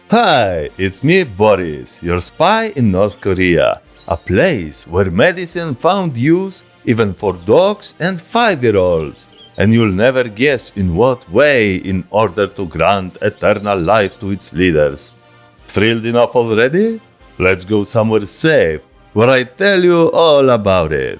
Hi, it's me Boris, your spy in North Korea, a place where medicine found use even for dogs and 5-year-olds, and you'll never guess in what way in order to grant eternal life to its leaders. Thrilled enough already? Let's go somewhere safe, where I tell you all about it.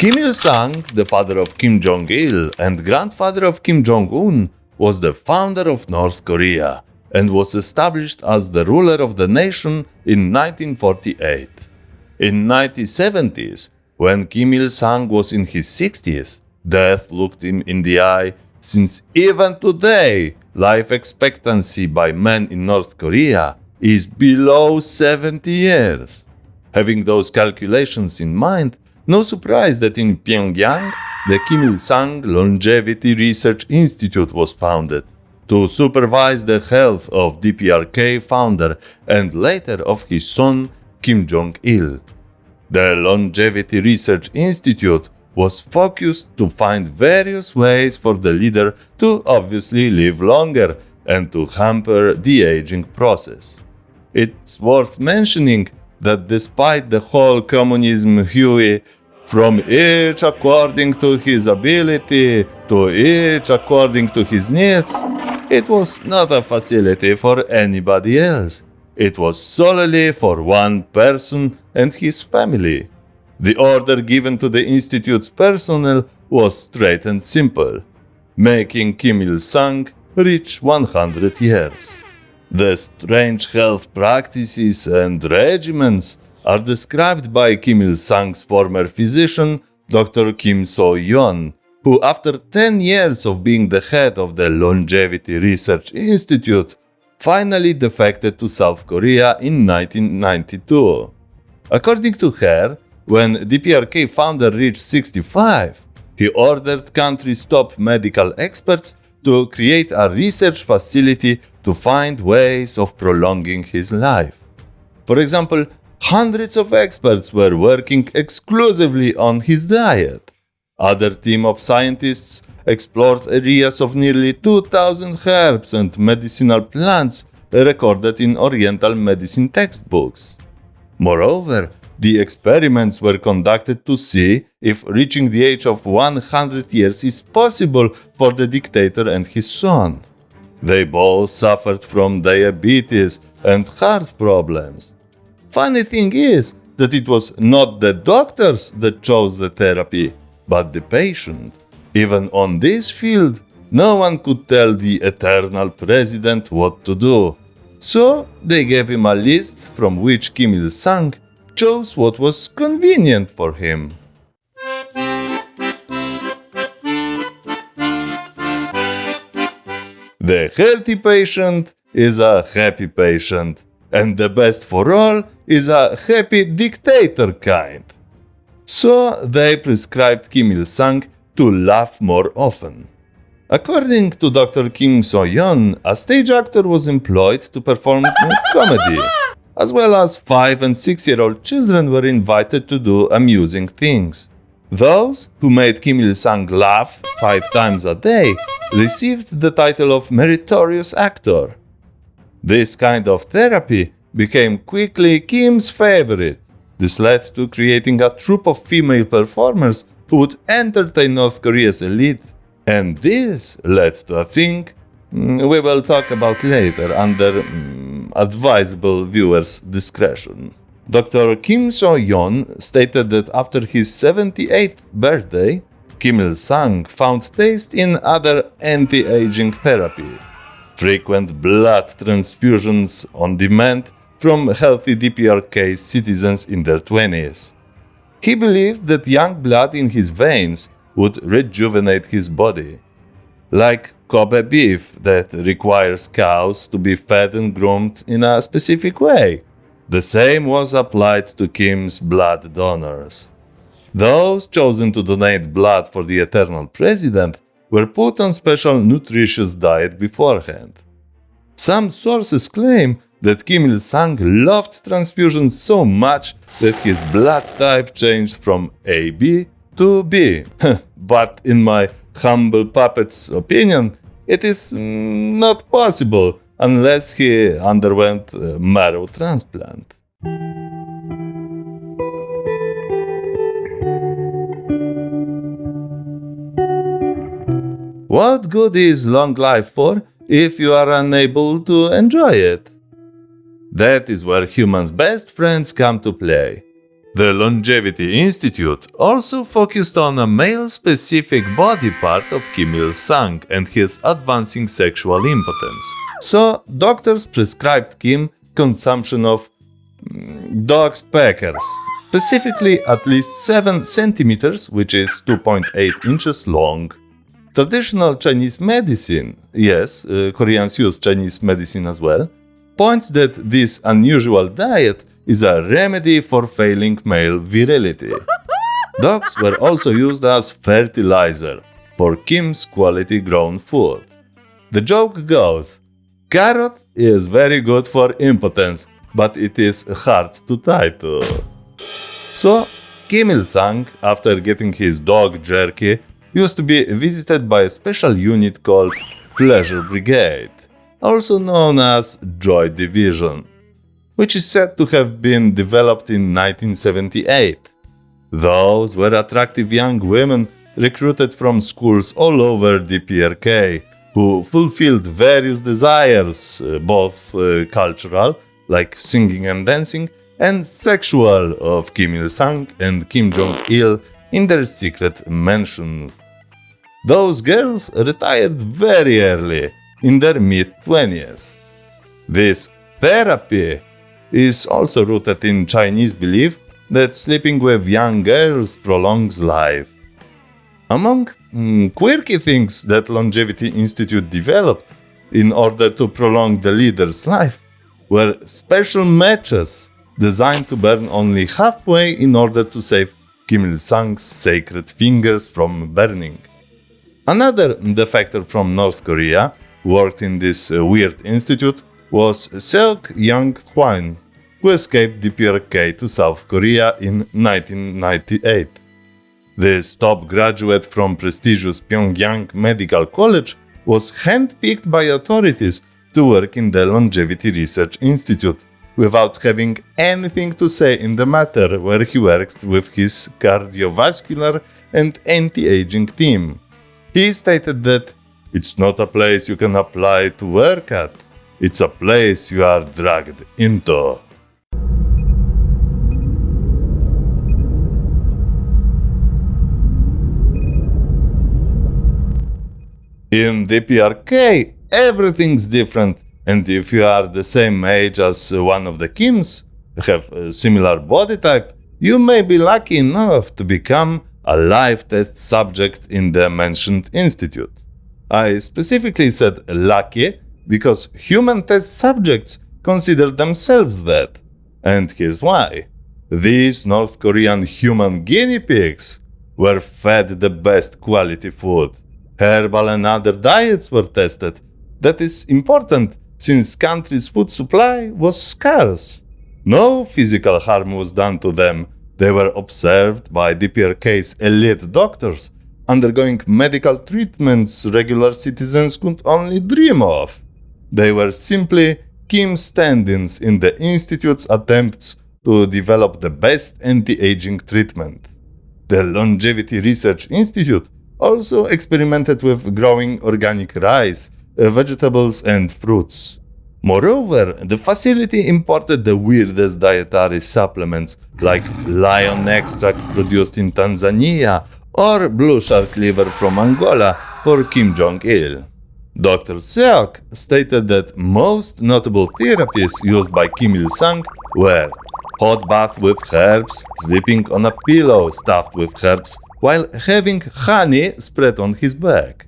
Kim Il-sung, the father of Kim Jong-il and grandfather of Kim Jong-un, was the founder of North Korea and was established as the ruler of the nation in 1948. In 1970s, when Kim Il-sung was in his 60s, death looked him in the eye, since even today, life expectancy by men in North Korea is below 70 years. Having those calculations in mind, no surprise that in Pyongyang, the Kim Il-sung Longevity Research Institute was founded to supervise the health of DPRK founder and later of his son Kim Jong-il. The Longevity Research Institute was focused to find various ways for the leader to obviously live longer and to hamper the aging process. It's worth mentioning that despite the whole communism hue, from each according to his ability to each according to his needs, it was not a facility for anybody else. It was solely for one person and his family. The order given to the institute's personnel was straight and simple, making Kim Il-sung reach 100 years. The strange health practices and regimens are described by Kim Il-sung's former physician, Dr. Kim So-yeon, who after 10 years of being the head of the Longevity Research Institute, finally defected to South Korea in 1992. According to her, when DPRK founder reached 65, he ordered country's top medical experts to create a research facility to find ways of prolonging his life. For example, hundreds of experts were working exclusively on his diet. Other team of scientists explored areas of nearly 2,000 herbs and medicinal plants recorded in Oriental medicine textbooks. Moreover, the experiments were conducted to see if reaching the age of 100 years is possible for the dictator and his son. They both suffered from diabetes and heart problems. Funny thing is that it was not the doctors that chose the therapy, but the patient. Even on this field, no one could tell the eternal president what to do. So they gave him a list from which Kim Il-sung chose what was convenient for him. The healthy patient is a happy patient, and the best for all is a happy dictator kind. So they prescribed Kim Il-sung to laugh more often. According to Dr. Kim So-yeon, a stage actor was employed to perform comedy, as well as 5- and 6-year-old children were invited to do amusing things. Those who made Kim Il-sung laugh 5 times a day received the title of meritorious actor. This kind of therapy became quickly Kim's favorite. This led to creating a troupe of female performers who would entertain North Korea's elite. And this led to a thing we will talk about later under advisable viewers' discretion. Dr. Kim So-yeon stated that after his 78th birthday, Kim Il-sung found taste in other anti-aging therapy. Frequent blood transfusions on demand from healthy DPRK citizens in their 20s. He believed that young blood in his veins would rejuvenate his body. Like Kobe beef that requires cows to be fed and groomed in a specific way. The same was applied to Kim's blood donors. Those chosen to donate blood for the eternal president were put on special nutritious diet beforehand. Some sources claim that Kim Il-sung loved transfusions so much that his blood type changed from AB to B. But in my humble puppet's opinion, it is not possible unless he underwent a marrow transplant. What good is long life for if you are unable to enjoy it? That is where humans' best friends come to play. The Longevity Institute also focused on a male-specific body part of Kim Il-sung and his advancing sexual impotence. So, doctors prescribed Kim consumption of dog's peckers, specifically at least 7 centimeters, which is 2.8 inches long. Traditional Chinese medicine, yes, Koreans use Chinese medicine as well, points that this unusual diet is a remedy for failing male virility. Dogs were also used as fertilizer for Kim's quality-grown food. The joke goes, carrot is very good for impotence, but it is hard to tie to. So, Kim Il-sung, after getting his dog jerky, used to be visited by a special unit called Pleasure Brigade, also known as Joy Division, which is said to have been developed in 1978. Those were attractive young women recruited from schools all over DPRK, who fulfilled various desires, both cultural, like singing and dancing, and sexual, of Kim Il-sung and Kim Jong-il in their secret mansions. Those girls retired very early, in their mid-20s. This therapy is also rooted in Chinese belief that sleeping with young girls prolongs life. Among quirky things that Longevity Institute developed in order to prolong the leader's life were special matches designed to burn only halfway in order to save Kim Il-sung's sacred fingers from burning. Another defector from North Korea who worked in this weird institute was Seok Young-hwan, who escaped DPRK to South Korea in 1998. This top graduate from prestigious Pyongyang Medical College was handpicked by authorities to work in the Longevity Research Institute, without having anything to say in the matter, where he worked with his cardiovascular and anti-aging team. He stated that it's not a place you can apply to work at, it's a place you are dragged into. In DPRK, everything's different, and if you are the same age as one of the Kims, have a similar body type, you may be lucky enough to become a live test subject in the mentioned institute. I specifically said lucky because human test subjects consider themselves that. And here's why. These North Korean human guinea pigs were fed the best quality food. Herbal and other diets were tested. That is important since country's food supply was scarce. No physical harm was done to them. They were observed by DPRK's elite doctors, undergoing medical treatments regular citizens could only dream of. They were simply Kim stand-ins in the Institute's attempts to develop the best anti-aging treatment. The Longevity Research Institute also experimented with growing organic rice, vegetables and fruits. Moreover, the facility imported the weirdest dietary supplements like lion extract produced in Tanzania or blue shark liver from Angola for Kim Jong-il. Dr. Seok stated that most notable therapies used by Kim Il-sung were hot bath with herbs, sleeping on a pillow stuffed with herbs while having honey spread on his back.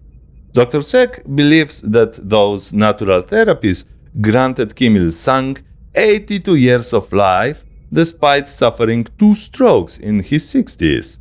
Dr. Seok believes that those natural therapies granted Kim Il-sung 82 years of life despite suffering 2 strokes in his 60s.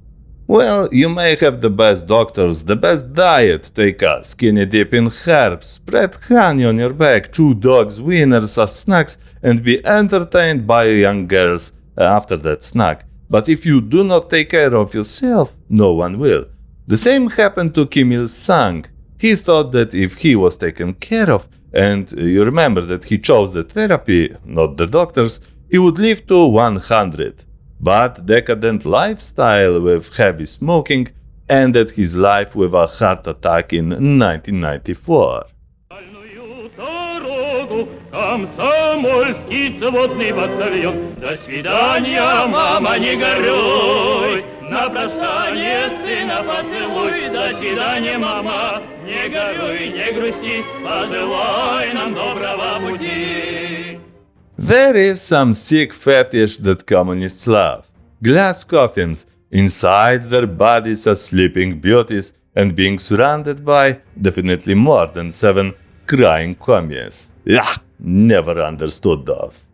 Well, you may have the best doctors, the best diet, take a skinny dip in herbs, spread honey on your back, chew dogs' wieners as snacks, and be entertained by young girls after that snack. But if you do not take care of yourself, no one will. The same happened to Kim Il-sung. He thought that if he was taken care of, and you remember that he chose the therapy, not the doctors, he would live to 100. But decadent lifestyle with heavy smoking ended his life with a heart attack in 1994. Комсомольский сводный батальон. До свидания, мама, не горюй. На прощание сына поцелуй. До свидания, мама, не горюй, не грусти. Пожелай нам доброго пути. There is some sick fetish that communists love. Glass coffins, inside their bodies as sleeping beauties, and being surrounded by definitely more than 7 crying communists. Yeah, never understood those.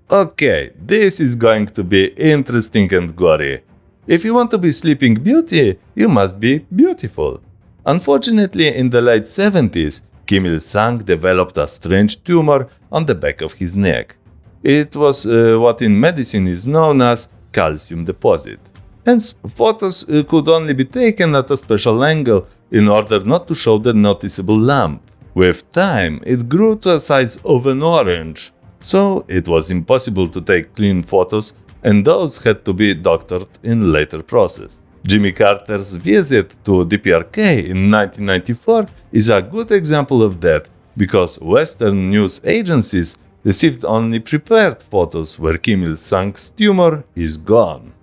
Okay, this is going to be interesting and gory. If you want to be Sleeping Beauty, you must be beautiful. Unfortunately, in the late 70s, Kim Il-sung developed a strange tumor on the back of his neck. It was what in medicine is known as calcium deposit. Hence, photos could only be taken at a special angle in order not to show the noticeable lump. With time, it grew to a size of an orange, so it was impossible to take clean photos, and those had to be doctored in later process. Jimmy Carter's visit to DPRK in 1994 is a good example of that, because Western news agencies received only prepared photos where Kim Il-sung's tumor is gone.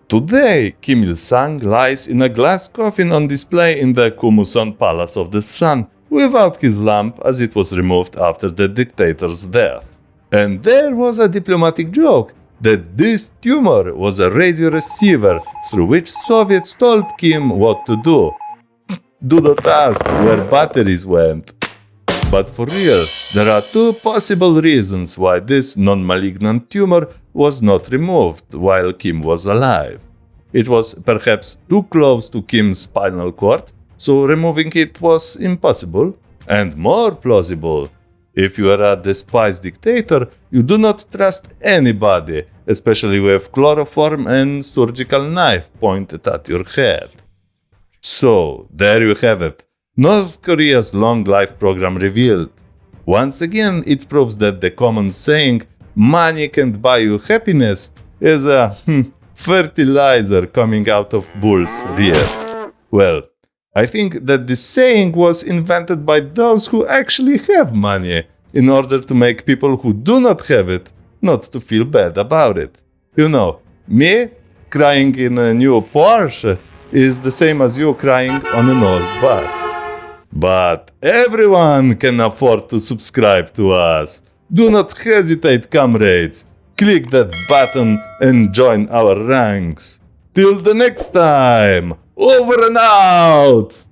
Today, Kim Il-sung lies in a glass coffin on display in the Kumuson Palace of the Sun, without his lump as it was removed after the dictator's death. And there was a diplomatic joke that this tumor was a radio receiver through which Soviets told Kim what to do. Do the task where batteries went. But for real, there are two possible reasons why this non-malignant tumor was not removed while Kim was alive. It was perhaps too close to Kim's spinal cord, so removing it was impossible. And more plausible, if you are a despised dictator, you do not trust anybody, especially with chloroform and surgical knife pointed at your head. So, there you have it. North Korea's long life program revealed. Once again, it proves that the common saying, "money can't buy you happiness," is a fertilizer coming out of bull's rear. Well, I think that this saying was invented by those who actually have money, in order to make people who do not have it not to feel bad about it. You know, me crying in a new Porsche is the same as you crying on an old bus. But everyone can afford to subscribe to us. Do not hesitate, comrades. Click that button and join our ranks. Till the next time, over and out!